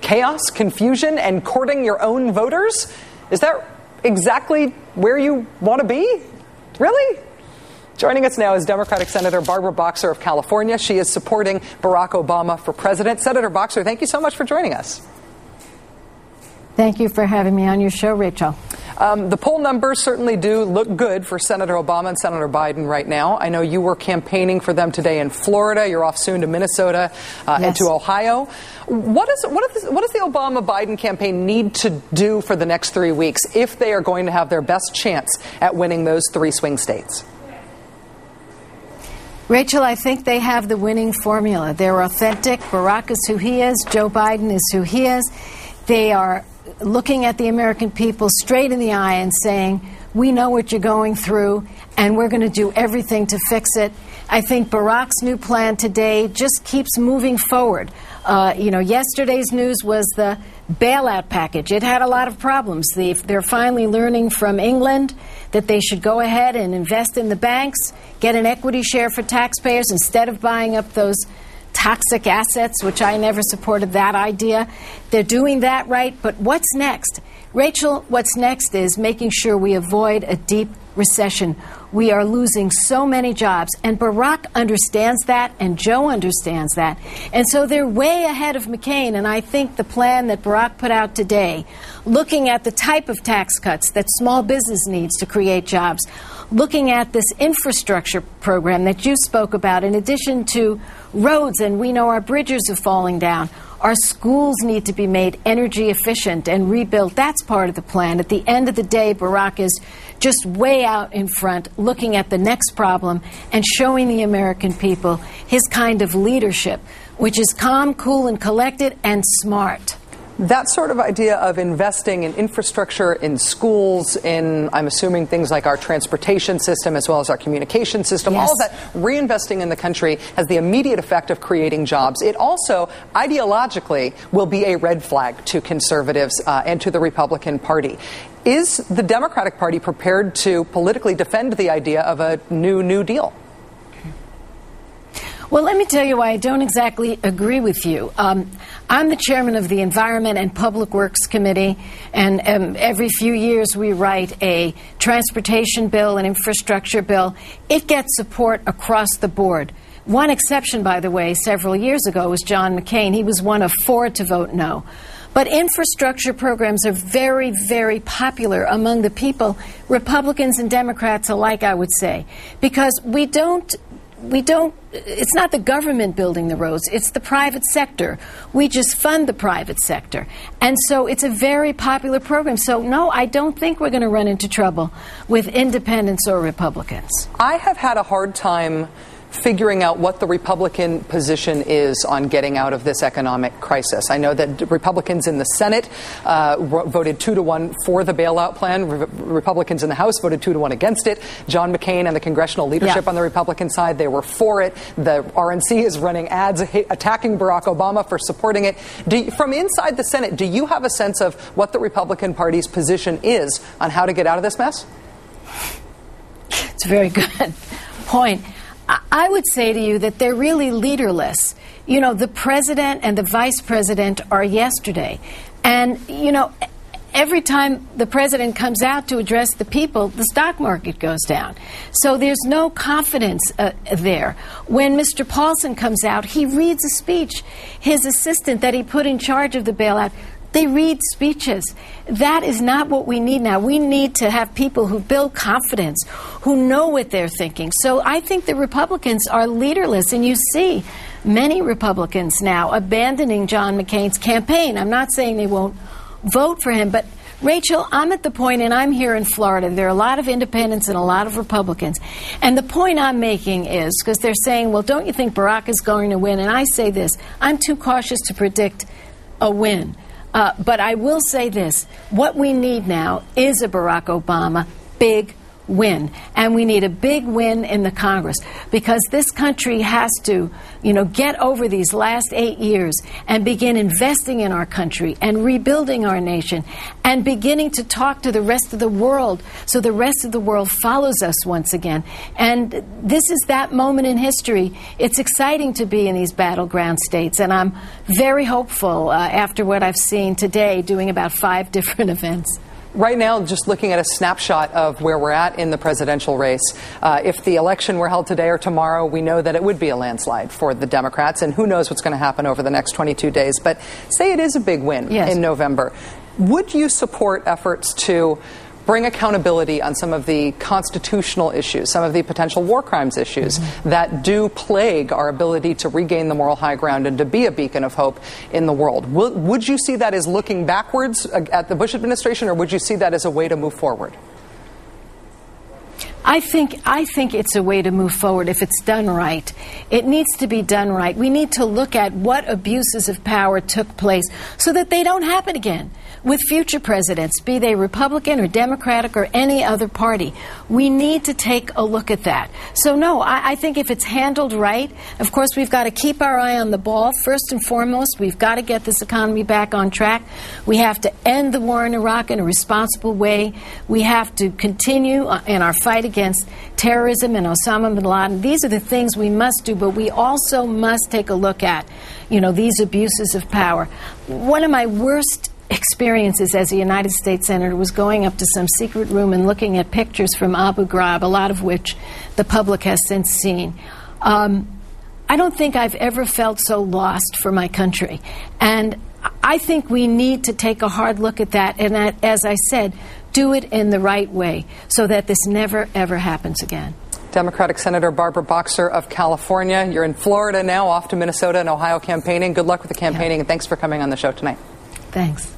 chaos, confusion, and courting your own voters? Is that exactly where you want to be? Really? Joining us now is Democratic Senator Barbara Boxer of California. She is supporting Barack Obama for president. Senator Boxer, thank you so much for joining us. Thank you for having me on your show, Rachel. The poll numbers certainly do look good for Senator Obama and Senator Biden right now. I know you were campaigning for them today in Florida. You're off soon to Minnesota and to Ohio. What does the Obama-Biden campaign need to do for the next 3 weeks if they are going to have their best chance at winning those 3 swing states? Rachel, I think they have the winning formula. They're authentic. Barack is who he is. Joe Biden is who he is. They are looking at the American people straight in the eye and saying, we know what you're going through, and we're going to do everything to fix it. I think Barack's new plan today just keeps moving forward. Yesterday's news was the bailout package. It had a lot of problems. They're finally learning from England that they should go ahead and invest in the banks, get an equity share for taxpayers instead of buying up those toxic assets, which I never supported that idea. They're doing that right. But what's next? Rachel, what's next is making sure we avoid a deep recession. We are losing so many jobs, and Barack understands that, and Joe understands that. And so they're way ahead of McCain, and I think the plan that Barack put out today, looking at the type of tax cuts that small business needs to create jobs, looking at this infrastructure program that you spoke about, in addition to roads, and we know our bridges are falling down. Our schools need to be made energy efficient and rebuilt. That's part of the plan. At the end of the day, Barack is just way out in front, looking at the next problem and showing the American people his kind of leadership, which is calm, cool, and collected, and smart. That sort of idea of investing in infrastructure, in schools, in, I'm assuming, things like our transportation system as well as our communication system, all of that, reinvesting in the country has the immediate effect of creating jobs. It also, ideologically, will be a red flag to conservatives and to the Republican Party. Is the Democratic Party prepared to politically defend the idea of a New Deal? Well, let me tell you why I don't exactly agree with you. I'm the chairman of the Environment and Public Works Committee, and every few years we write a transportation bill, an infrastructure bill. It gets support across the board. One exception, by the way, several years ago was John McCain. He was one of 4 to vote no. But infrastructure programs are very, very popular among the people, Republicans and Democrats alike, I would say, because it's not the government building the roads, it's the private sector. We just fund the private sector. And so it's a very popular program. So no, I don't think we're going to run into trouble with independents or Republicans. I have had a hard time figuring out what the Republican position is on getting out of this economic crisis. I know that Republicans in the Senate voted 2-1 for the bailout plan. Republicans in the House voted 2-1 against it. John McCain and the congressional leadership on the Republican side, they were for it. The RNC is running ads attacking Barack Obama for supporting it. From inside the Senate, do you have a sense of what the Republican Party's position is on how to get out of this mess? It's a very good point. I would say to you that they're really leaderless. You know, the president and the vice president are yesterday. And, you know, every time the president comes out to address the people, the stock market goes down. So there's no confidence there. When Mr. Paulson comes out, he reads a speech. His assistant that he put in charge of the bailout, they read speeches. That is not what we need now. We need to have people who build confidence, who know what they're thinking. So I think the Republicans are leaderless, and you see many Republicans now abandoning John McCain's campaign. I'm not saying they won't vote for him, but Rachel, I'm at the point, and I'm here in Florida, there are a lot of independents and a lot of Republicans. And the point I'm making is, because they're saying, well, don't you think Barack is going to win? And I say this, I'm too cautious to predict a win. But I will say this, what we need now is a Barack Obama, big, win. And we need a big win in the Congress, because this country has to, get over these last 8 years and begin investing in our country and rebuilding our nation and beginning to talk to the rest of the world so the rest of the world follows us once again. And this is that moment in history. It's exciting to be in these battleground states, and I'm very hopeful after what I've seen today, doing about 5 different events. Right now, just looking at a snapshot of where we're at in the presidential race, if the election were held today or tomorrow, we know that it would be a landslide for the Democrats, and who knows what's going to happen over the next 22 days. But say it is a big win in November. Would you support efforts to bring accountability on some of the constitutional issues, some of the potential war crimes issues that do plague our ability to regain the moral high ground and to be a beacon of hope in the world? Would you see that as looking backwards at the Bush administration, or would you see that as a way to move forward? I think it's a way to move forward if it's done right. It needs to be done right. We need to look at what abuses of power took place so that they don't happen again with future presidents, be they Republican or Democratic or any other party. We need to take a look at that. So no, I think if it's handled right, of course we've got to keep our eye on the ball. First and foremost, we've got to get this economy back on track. We have to end the war in Iraq in a responsible way. We have to continue in our fight against terrorism and Osama bin Laden. These are the things we must do, but we also must take a look at, these abuses of power. One of my worst experiences as a United States Senator was going up to some secret room and looking at pictures from Abu Ghraib, a lot of which the public has since seen. I don't think I've ever felt so lost for my country. And I think we need to take a hard look at that and, as I said, do it in the right way so that this never, ever happens again. Democratic Senator Barbara Boxer of California. You're in Florida now, off to Minnesota and Ohio campaigning. Good luck with the campaigning, and thanks for coming on the show tonight. Thanks.